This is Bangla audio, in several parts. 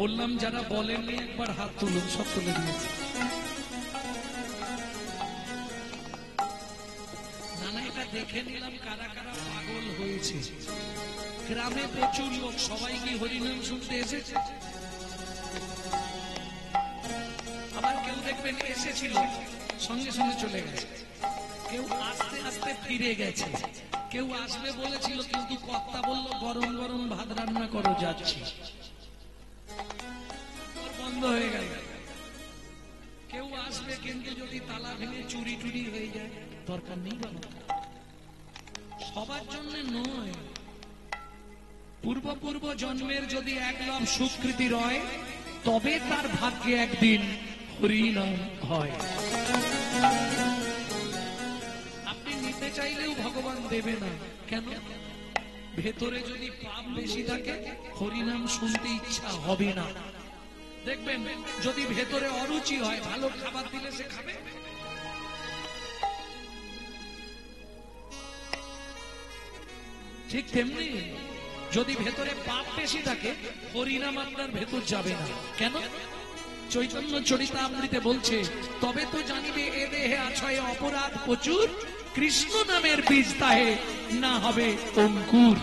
বললাম যারা বলেননি একবার হাত তুলুন, সব তুলে দিয়েছে। নানা এটা দেখে নিলাম কারা কারা পাগল হয়েছে। গ্রামে প্রচুর লোক, সবাই কি হরিনাম শুনতে এসেছে? আবার কেউ দেখবেন এসেছিল সঙ্গে সঙ্গে চলে গেছে, কেউ আস্তে আস্তে ফিরে গেছে, কেউ আসবে বলেছিল কিন্তু কর্তা বলল গরম গরম ভাত রান্না করো, যাচ্ছি, বন্ধ হয়ে গেল। কেউ আসবে কিন্তু যদি তালা ভেঙে চুরি টুরি হয়ে যায়, দরকার নেই বলো। সবার জন্য নয়, পূর্ব জন্মের যদি এক লাভ সুকৃতি রয়, তবে তার ভাগ্যে একদিন হরিনাম হয়। আপনি নিতে চাইলেও ভগবান দেবে না। কেন? ভেতরে যদি পাপ বেশি থাকে হরিনাম শুনতে ইচ্ছা হবে না। দেখবেন যদি ভেতরে অরুচি হয়, ভালো খাবার দিলে সে খাবে। ঠিক তেমনি যদি ভেতরে পাপ বেশি থাকে হরিনাম আপনার ভেতর যাবে না। কেন? চৈতন্য চরিতামৃতে বলছে, তবে তো জানিবে এ দেহে আছয় অপরাধ প্রচুর, কৃষ্ণ নামের বীজ তাহে না হবে অঙ্কুর।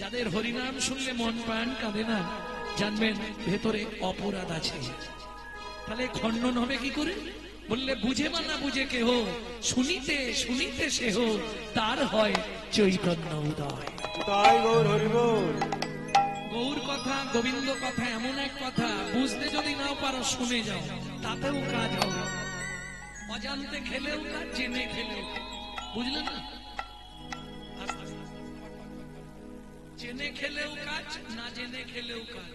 যাদের হরিনাম শুনলে মন প্রাণ কাঁদে না, জানবেন ভেতরে অপরাধ আছে। তাহলে খণ্ডন হবে কি করে? বললে বুঝে বা না বুঝে কেহ, শুনিতে শুনিতে সেহ তার হয় চৈতন্য উদয়। তাই গৌর হরি বল। গৌর কথা, গোবিন্দ কথা এমন এক কথা, বুঝতে যদি নাও পারো শুনে যাও, তাতেও কাজ হবে। অজান্তে খেলেও কাজ, জেনে খেলেও। বুঝলে না? জেনে খেলেও কাজ, না জেনে খেলেও কাজ।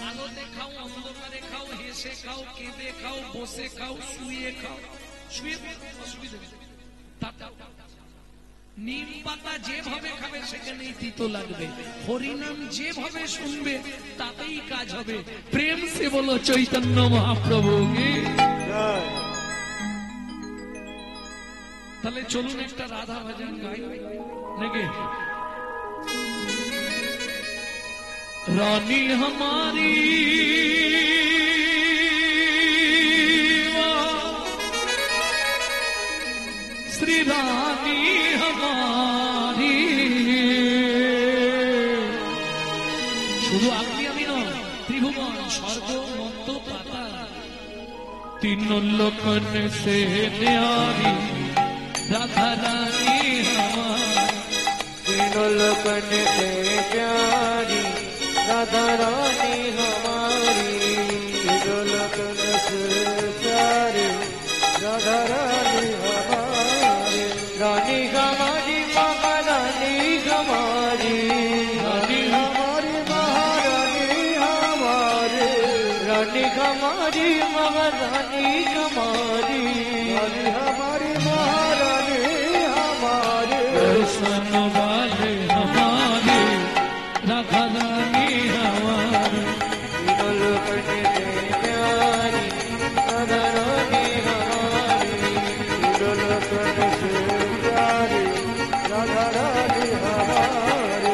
আলোতে খাও, অন্ধকারে খাও, হেসে খাও, কেঁদে খাও, বসে খাও, শুয়ে খাও, শুয়ে অসুবিধা নেই। নিম পাতা যেভাবে খাবে সেখানেই তিতো লাগবে, হরিনাম যেভাবে শুনবে তাতেই কাজ হবে। প্রেম সে বলো চৈতন্য মহাপ্রভু। তাহলে চলুন একটা রাধা ভজন গাই নাকি। रानी हमारी श्री रानी हमारी, शुरू आपनी अभी न त्रिभुवन स्वर्ग मर्त्य पाताल तीन लोकन से न्यारी राधा रानी हमारी, तीनों लोकन से प्यारी राधा रानी हमारी, तीनों लोकन से प्यारी राधा रानी हमारी, रानी हमारी महारानी हमारी, रानी हमारी महारानी हमारी, रानी हमारी महारानी हमारी, रानी हमारी महारानी हमारी, दर्शन वाले हमारे राधा रानी हमारी, तीनों लोकन से प्यारी राधा रानी हमारी, तीनों लोकन से प्यारी राधा रानी हमारी।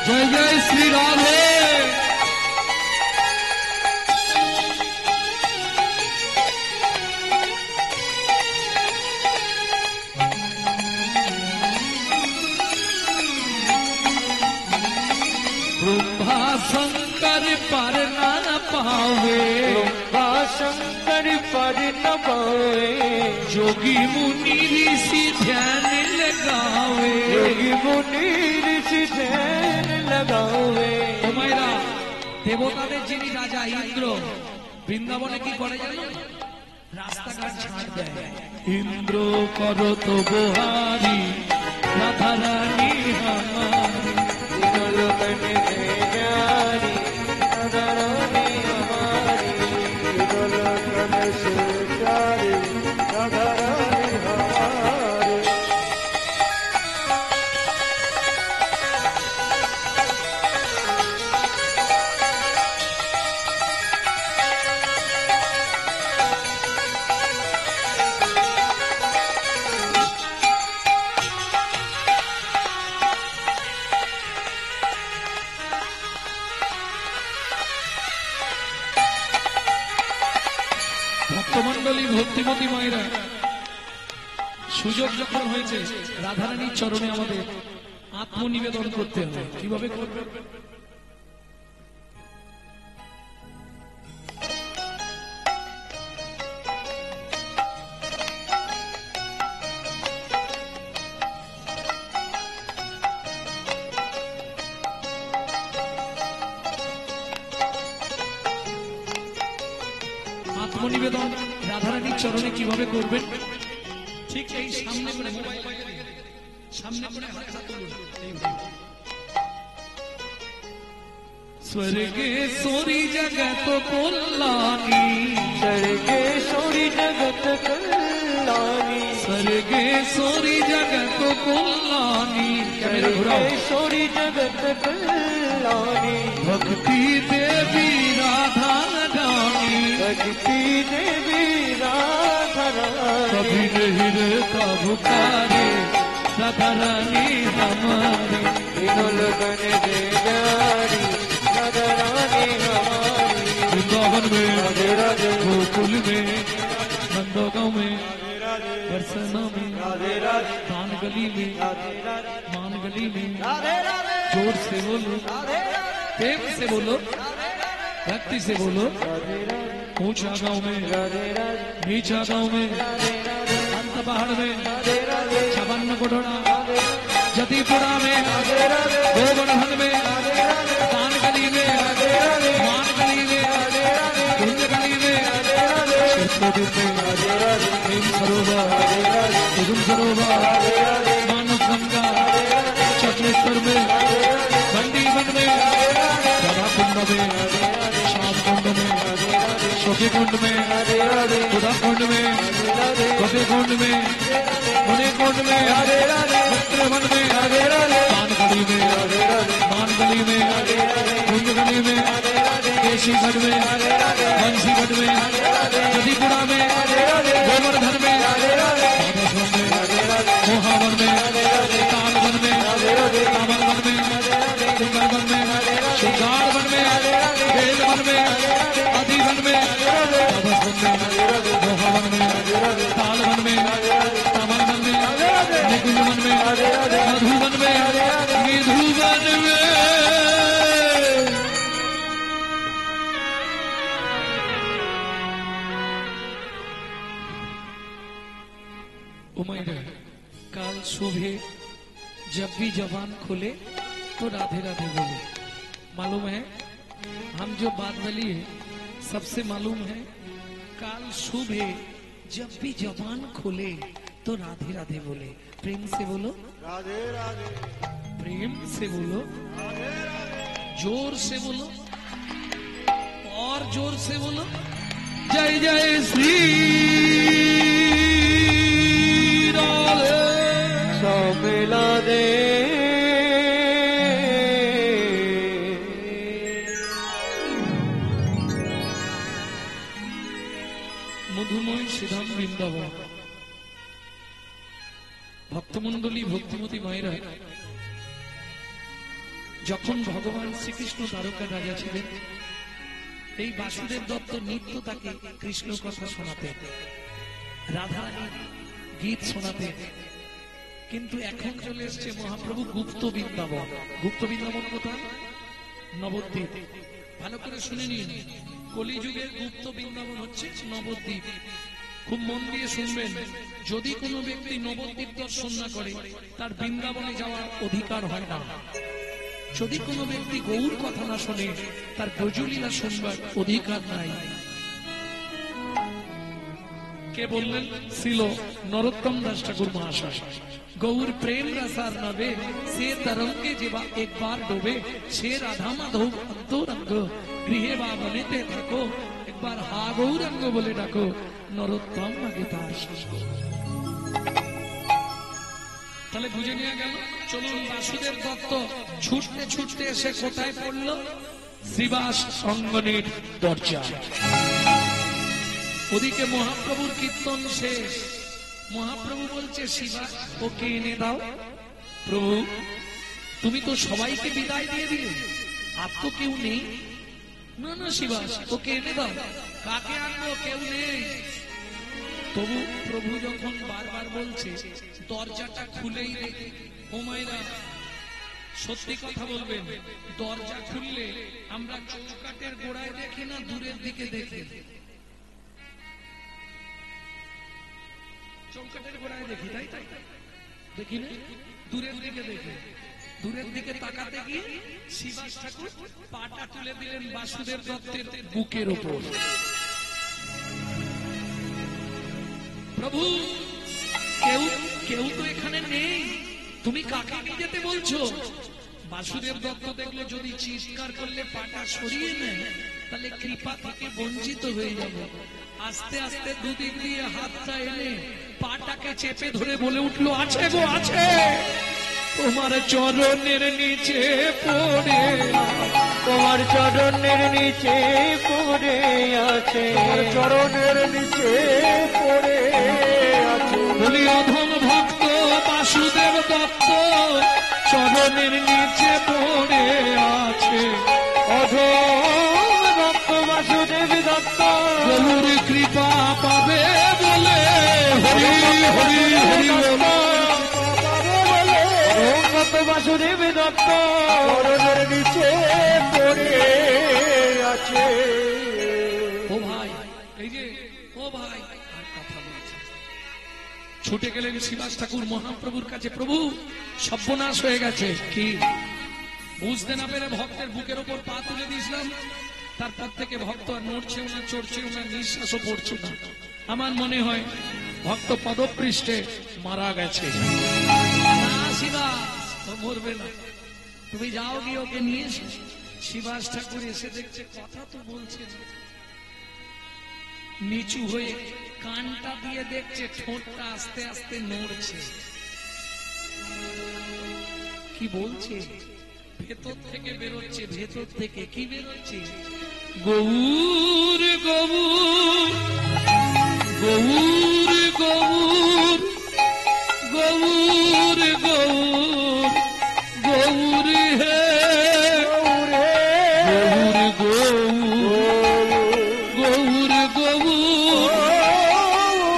जय जय श्री राधे। ब्रह्मा शंकर पर न पावे, शंकर पर न पावे, जोगी मुनि ऋषि ध्यान लगावे, योगी मुनि ऋषि ध्यान लगावे। ওমাইরা দেবতাদের যিনি রাজা ইন্দ্র বৃন্দাবনে কি করে জানো? রাস্তাঘাট ছাড় দেয়। ইন্দ্র করো তো বহারি রাধা রানী हमारी, तीनों लोकन से प्यारी राधा रानी हमारी, तीनों लोकन से प्यारी राधा रानी हमारी। ভক্তমণ্ডলী ভক্তিমতী মায়েরা, সুযোগ যখন হয়েছে রাধারানীর চরণে আমাদের আত্মনিবেদন করতে হবে। কিভাবে করবে? আত্মনিবেদন রাধারানীর চরণে কিভাবে করবেন? ঠিক এই সামনে করে মোবাইল সামনে করে হাতটা তুলুন। স্বর্গেশ্বরী জগত কল্যাণী, স্বর্গেশ্বরী জগত কল্যাণী, স্বর্গেশ্বরী জগত কল্যাণী, স্বর্গেশ্বরী জগত কল্যাণী, ভক্তি দেবী রাধা রানী, भक्ति देवी राधा रानी, कभी नहीं रहता भुखारे राधा रानी हमारी, तीनों लोगन दे जारी राधा रानी हमारी, वृंदावन में राधे राधे, गोकुल में नंदगांव में राधे बरसना में राधे राधे, दान गली में राधे राधे, मान गली में, राधे राधे, जोर से बोलो, राधे प्रेम से बोलो, भक्ति से बोलो। राधे, ऊंचा गांव में राधे राधे, नीचा गांव में राधे राधे, अंत पहाड़ में राधे राधे, छपन्न कोठोड़ा जतीपुरा में राधे राधे, गोवर्धन में राधे राधे, दान गली में राधे राधे, मान गली में राधे राधे, कुंज गली में राधे राधे, चित्रकूट में राधे राधे, प्रेम सरोवर राधे राधे, कुसुम सरोवर राधे राधे, मानस गंगा चक्रेश्वर में बंदी वन में राधा कुंड में श्याम कुंड में सखी कुंड में उदा कुंड में कभी कुंड में मुनि कुंड में मित्र वन में मान गली में मान गली में कुंज गली में केशीगढ़ में बंसीगढ़ में जदीपुरा में गोवर्धन में माधवपुर में मोहावन में तालवन में कामलवन में सिंगरवन में शिवगाड़वन में बेलवन में अधिवन में माधवपुर में मोहावन में तालवन में कामलवन में निकुंजवन में मधुवन में निधुवन में। उमैर काल सुबह जब भी जबान खुले तो राधे राधे बोले। मालूम है हम जो बात बोली है सबसे मालूम है, काल सुबह जब भी जबान खुले तो राधे राधे बोले। प्रेम से बोलो, राधे राधे, प्रेम से बोलो, जोर से बोलो और जोर से बोलो, जय जय श्री राधे। सब मिला दे মধুময় শ্রীধাম বৃন্দাবন, ভক্তমন্ডলী ভক্তিমতী মায়েরা, যখন ভগবান শ্রীকৃষ্ণ দ্বারকার রাজা ছিলেন, এই বাসুদেব দত্ত নিত্য তাকে কৃষ্ণ কথা শোনাতেন, রাধারানী গীত শোনাতেন। কিন্তু এখন চলে এসছে মহাপ্রভু গুপ্ত বৃন্দাবন। গুপ্ত বৃন্দাবন কোথায়? নবদ্বীপ। ভালো করে শুনে নিন, কলিযুগের গুপ্ত বৃন্দাবন হচ্ছে নবদ্বীপ। খুব মন দিয়ে শুনবেন, যদি কোনো ব্যক্তি নবদ্বীপ দর্শন না করে তার বৃন্দাবনে যাওয়ার অধিকার হয় না। যদি কোনো ব্যক্তি গৌর কথা না শোনে তার ব্রজলীলা শুনবার অধিকার নাই। কে বললেন? ছিল নরোত্তম দাস ঠাকুর মহাশয়। গৌর প্রেম রসার নবে সে তরঙ্গে যেবা একবার ডোবে, সে রাধা মাধব অন্তরঙ্গ গৃহে বা বনেতে থাকো, একবার হা গৌরঙ্গ বলে ডাকো, নরোত্তম আগে তার শেষ। তাহলে বুঝে নিয়ে গেল। চলুন, বাসুদেব দত্ত ছুটতে ছুটতে এসে কোথায় পড়লো? শ্রীবাস অঙ্গনের দরজায়। ওদিকে মহাপ্রভুর কীর্তন শেষ। মহাপ্রভু বলছে, শিবা ওকে এনে দাও। প্রভু, তুমি তো সবাইকে বিদায় দিয়ে দিলে, আর তো কেউ নেই। না না শিবা, ওকে এনে দাও। কাকে আনবো? কেউ নেই। তবু প্রভু যখন বারবার বলছে দরজাটা খুলেই রেখে, ও মায়েরা সত্যি কথা বলবেন, দরজা খুললে আমরা চৌকাটের গোড়ায় দেখি না দূরের দিকে দেখি? চৌকাটের গোড়ায় দেখি, তাই তাই দেখি না? দূরের দিকে দেখি। দূরের দিকে তাকাতে গিয়ে শিবাস ঠাকুর পাটা তুলে দিলেন বাসুদেব দত্তের বুকের ওপর। প্রভু কেউ কেউ তো এখানে নেই, তুমি কাকে নিয়ে যেতে বলছো? বাসুদেব দত্ত দেখলো যদি চিৎকার করলে পাটা সরিয়ে নেয় তাহলে কৃপা থেকে বঞ্চিত হয়ে যাবে। আস্তে আস্তে দুদিক দিয়ে হাতটা এনে পাটাকে চেপে ধরে বলে উঠলো, আছে গো আছে, তোমার চরণের নিচে পড়ে, তোমার চরণের নিচে পড়ে আছে, তোমার চরণের নিচে পড়ে আছে। বলি অধম ভক্ত বাসুদেব দত্ত চরণের নিচে পড়ে আছে, অধম ভক্ত বাসুদেব দত্ত গৌর কৃপা পাবে বলে হরি হরি হরি বল। ভক্ত বাসুদেব দত্ত চরণের নিচে পড়ে আছে। ও ভাই, এই যে ও ভাই আর কথা বলছে। ছুটে গেলেন শিবাস ঠাকুর মহাপ্রভুর কাছে, প্রভু সর্বনাশ হয়ে গেছে। কি বুঝতে না পেরে ভক্তের বুকের ওপর পা তুলে দিয়েছিলাম, তারপর থেকে ভক্ত আর নড়ছেও না, চড়ছেও না, নিঃশ্বাসও পড়ছে না। আমার মনে হয় ভক্ত পদপৃষ্ঠে মারা গেছে। না শিবাস, ও মরবে না, তুমি যাও গিয়ে ওকে নিয়ে এসো। শিবাস ঠাকুর এসে দেখছে কথা তো বলছে না, নিচু হয়ে কানটা দিয়ে দেখছে ঠোঁটটা আস্তে আস্তে নড়ছে। কি বলছে? ভেতর থেকে বেরোচ্ছে, ভেতর থেকে কি বেরোচ্ছে? গৌর গৌর গৌর গৌর গৌর গৌর গৌর হে গৌর গৌর গৌর গৌর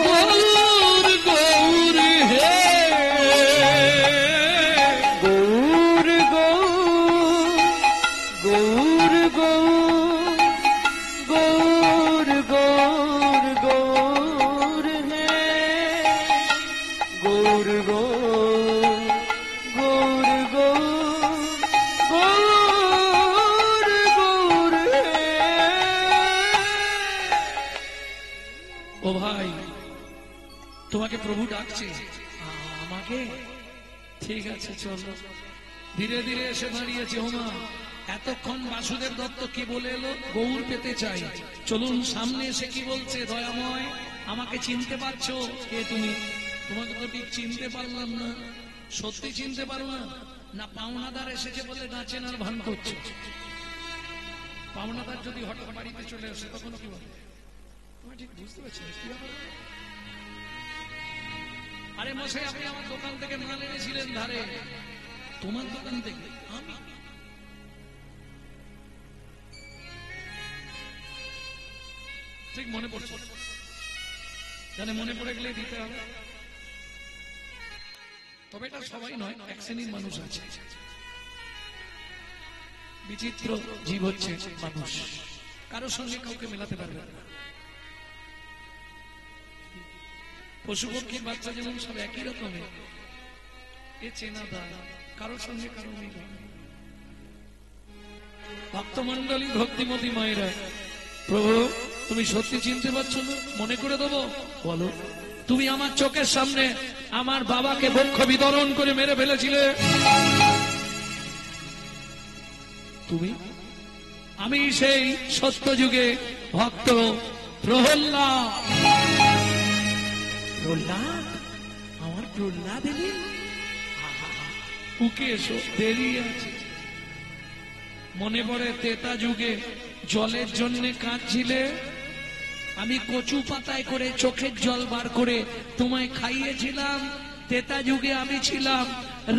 গৌর গৌর হে গৌর গৌর গৌর গৌর গৌর হে গৌর গৌর গৌর হে। ও ভাই, তোমাকে প্রভু ডাকছে। আমাকে? ঠিক আছে চলো। ধীরে ধীরে এসে দাঁড়িয়েছে। ওমা, এতক্ষণ বাসুদেব দত্ত কি বলে এলো? গৌর পেতে চাই। চলুন সামনে এসে কি বলছে? দয়াময়, আমাকে চিনতে পারছো? কে তুমি? তোমাকে তো ঠিক চিনতে পারলাম না। সত্যি চিনতে পারো না? না পাওনাদার এসেছে বলে নাচেন আর ভান করছে? পাওনাদার যদি হঠাৎ বাড়িতে চলে আসে তখন কি বলে? তোমার ঠিক বুঝতে পারছি না কি ব্যাপার? আরে মশাই, আপনি আমার দোকান থেকে মাল এনেছিলেন ধারে। তোমার দোকান থেকে? আমি? ঠিক মনে পড়ছে, জানে মনে পড়ে গেলে দিতে হবে। তবে এটা সবাই নয়, এক শ্রেণীর মানুষ আছে। বিচিত্র জীব হচ্ছে মানুষ, কারোর সঙ্গে কাউকে মেলাতে পারবে না। পশু পক্ষীর বাচ্চা যেমন সব একই রকমের, এ চেনা দায়, কারোর সঙ্গে কারো মিল হয় না। ভক্তমন্ডলী, ভক্তিমতী মায়েরা, প্রভু তুমি সত্যি চিনতে পারছো না? মনে করে দেবো? বলো। তুমি আমার চোখের সামনে আমার বাবাকে বক্ষ বিতরণ করে মেরে ফেলেছিলে। তুমি? আমি সেই সত্য যুগে ভক্ত প্রহ্লাদ। প্রহ্লাদ? আমার প্রহ্লাদ এলি? উকে এসো, দেরি আছে। মনে পড়ে তেতা যুগে জলের জন্য কাঁদছিলে, আমি কচু পাতায় করে চোখের জল বার করে তোমায় খাইয়েছিলাম। তেতা যুগে আমি ছিলাম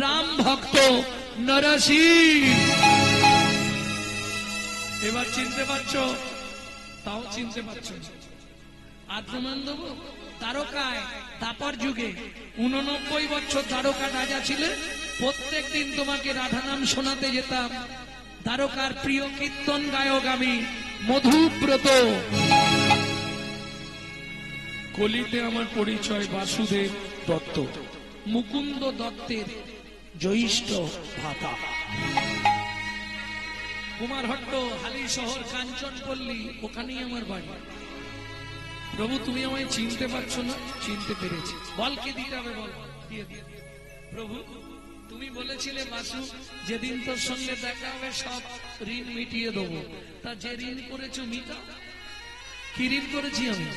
রাম ভক্ত নরসিংহ। এবার চিনতে পারছো? তাও চিনতে পারছো? আর প্রমাণ দেবো? দ্বারকায় দাপর যুগে 89 বছর দ্বারকা রাজা ছিলেন। প্রত্যেক দিন তোমাকে রাধা নাম শোনাতে যেতাম। দ্বারকার প্রিয় কীর্তন গায়ক আমি মধুব্রত। কলিতে আমার পরিচয় বাসুদেব দত্ত, মুকুন্দ দত্তের জ্যৈষ্ঠ ভাতা। কুমারহট্ট, হালি শহর, কাঞ্চনপল্লী, ওখানেই আমার বাড়ি। প্রভু তুমি আমায় চিনতে পারছো না? চিনতে পেরেছি। বল কি দিতে হবে, বল দিয়ে দিয়ে। প্রভু তুমি বলেছিলে বাসু যেদিন তোর সঙ্গে দেখা হবে সব ঋণ মিটিয়ে দেবো। তা যে ঋণ করেছো মিটাও। কি ঋণ করেছি আমি?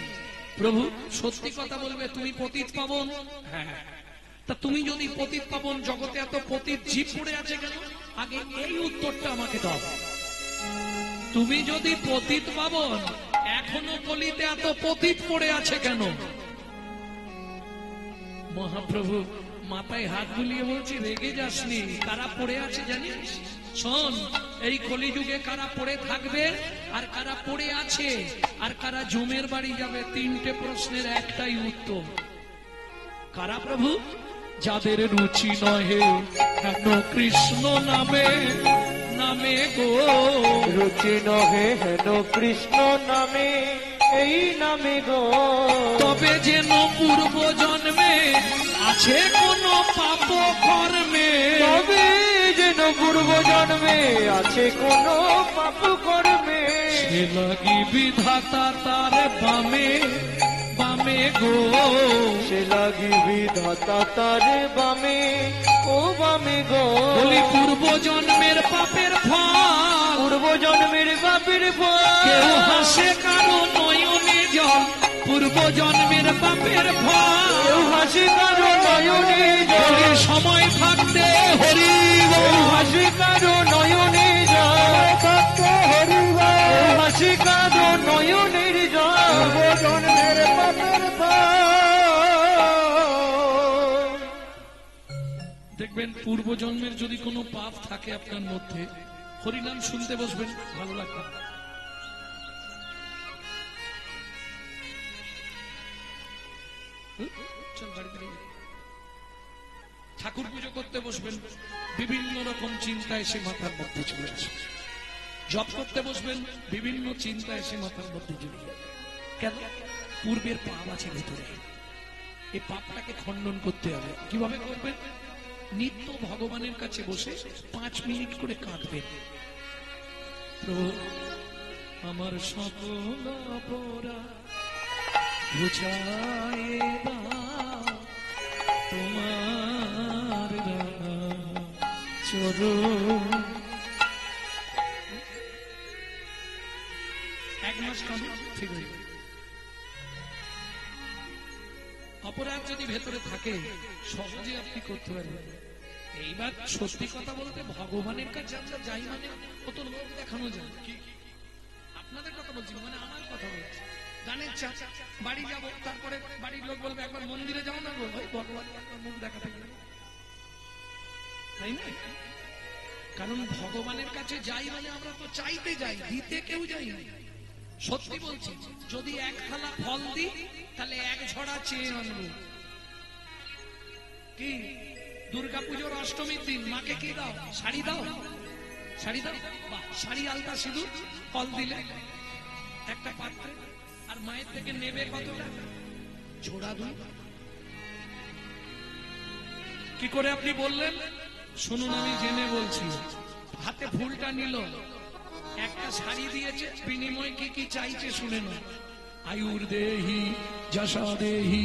প্রভু সত্যি কথা বলবে, তুমি পতিত পাবন? হ্যাঁ। তা তুমি যদি পতিত পাবন, জগতে এত পতিত জীব পড়ে আছে কেন? আগে এই উত্তরটা আমাকে দাও। তুমি যদি পতিত পাবন, এখনো কলিতে এত পতিত পড়ে আছে কেন? মহাপ্রভু মাথায় হাত বুলিয়ে বলছি, রেগে যাসনি। কারা পড়ে আছে জানিস? শোন, এই কলিযুগে কারা পড়ে থাকবে, আর কারা পড়ে আছে, আর কারা জমের বাড়ি যাবে, তিনটে প্রশ্নের একটাই উত্তর। কারা প্রভু? যাদের রুচি নহে হেন কৃষ্ণ নামে, নামে গো রুচি নহে হেন কৃষ্ণ নামে, এই নামে গো। তবে যেন পূর্ব জন্মে আছে কোন পাপ কর্মে, তবে যেন পূর্ব জন্মে আছে কোন পাপ কর্মে, সে লাগি বিধাতা তার বামে, বামে গো। সে লাগি বিধাতা তার বামে, ও বামে গো। বলি পূর্ব জন্মের পাপের ফল, পূর্ব জন্মের পাপের ফল, কেউ হাসে কারো নয়নে জল। পূর্ব জন্মের পাপের ফল, কেউ হাসি কারো নয়নে জল। বলি সময় থাকতে হরি কেউ হাসি কারো নয়নে জল, হরি কেউ হাসি কারো নয়নের জল। পূর্ব জন্মের পাপের ফল। দেখবেন পূর্ব জন্মের যদি কোনো পাপ থাকে আপনার মধ্যে, হরিনাম শুনতে বসবেন, ভালো লাগবে। চল বাড়ি ফিরে যাই। ঠাকুর পুজো করতে বসবেন, বিভিন্ন রকম চিন্তা এসে মাথার মধ্যে চলে আসবে। জপ করতে বসবেন, বিভিন্ন চিন্তা এসে মাথার মধ্যে জড়িয়ে যাবে। কেন? পূর্বের পাপ আছে ভেতরে, এই পাপটাকে খণ্ডন করতে হবে। কিভাবে করবেন? নিত্য ভগবানের কাছে বসে 5 মিনিট করে কাঁদবেন। প্রভু আমার সকল অপরাধ বুঝায়ে দাও, তোমার চরণ। 1 মাস কাঁদুন, ঠিক হয়ে যাবে। অপরাধ যদি ভেতরে থাকে সহজে আপনি করতে পারবেন। এইবার সত্যি কথা বলতে ভগবানের কাছে আমরা যাই মানে ও তো লোক দেখানো যায়। আপনাদের কথা বলছি, মানে আমার কথা বলছি। গানের চা, বাড়ি যাব, তারপরে বাড়ির লোক বলবে একবার মন্দিরে যাও না, বলবো ভগবান মুখ দেখাতে গেলে, তাই না? কারণ ভগবানের কাছে যাই মানে আমরা তো চাইতে যাই, দিতে কেউ যাই না। সত্যি বলছি, যদি 1 থালা ফল দিই তাহলে 1 ঝড়া চেয়ে আনবো। কি দুর্গাপুজোর অষ্টমীর দিন মাকে কি দাও? শাড়ি দাও, শাড়ি দাও, বাহ, শাড়ি, আলতা, সিঁদুর, ফল দিলে একটা পাত্রে, আর মায়ের থেকে নেবে কতটা? ঝোড়া 2। কি করে আপনি বললেন? শুনুন, আমি জেনে বলছি। হাতে ফুলটা নিল, একটা শাড়ি দিয়েছে, বিনিময় কি কি চাইছে শুনে না। আয়ুর দেহি, যশা দেহি,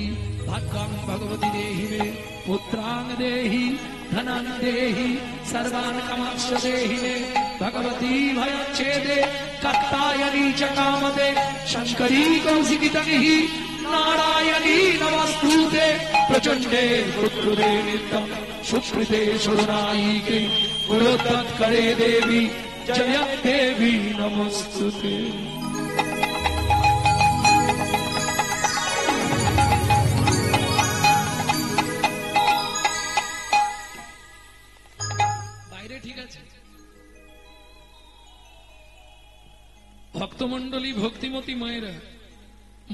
ভাগ্যাং ভগবতী দেহি মে, পুত্রাং দেহি, ধনাং দেহি, সর্বান কামাংশ দেহি মে, ভগবতী ভয়চ্ছেদে, কাত্যায়নী চ কামদে, শঙ্করী কৌশিকী তনিহি, নারায়ণী নমস্তুতে, প্রচণ্ডে পুত্রে নিত্যম, সুকৃতে সুরনায়িকে, গুরোত্তৎকরে দেবী, জয় দেবী নমস্তুতে। বাইরে ঠিক আছে? ভক্তমণ্ডলী, ভক্তিমতী মায়েরা,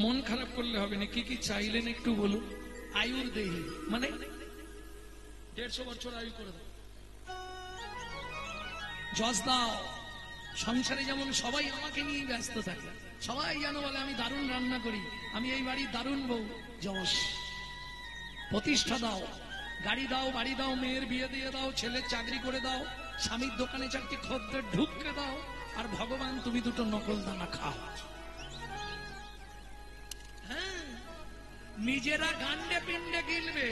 মন খারাপ করলে হবে না, কি কি চাইলেন একটু বলুন। আয়ুর দেহি মানে 150 বছর আয়ু করে দাও, যশ দাও। সংসারে যেমন সবাই আমাকে নিয়ে ব্যস্ত থাকে, সবাই যেন বলে আমি দারুণ রান্না করি, আমি এই বাড়ির দারুণ বউ, যশ। প্রতিষ্ঠা দাও, গাড়ি দাও, বাড়ি দাও, মেয়ের বিয়ে দিয়ে দাও, ছেলের চাকরি করে দাও, স্বামীর দোকানে চারটি খদ্দের ঢুককে দাও, আর ভগবান তুমি দুটো নকল দানা খাও। হ্যাঁ, নিজেরা গান্ডে পিণ্ডে গিলবে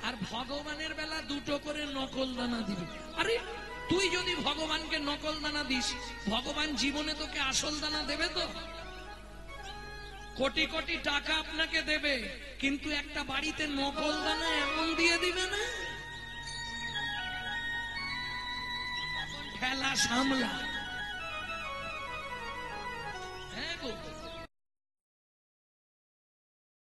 আর ভগবানের বেলা দুটো করে নকল দানা দিবে। আরে তুই যদি ভগবানকে নকল দানা দিস, ভগবান জীবনে তোকে আসল দানা দেবে তো? কোটি কোটি টাকা আপনাকে দেবে, কিন্তু একটা বাড়িতে নকল দানা এমন দিয়ে দিবে না, ঠেলা সামলা। হ্যাঁ গো,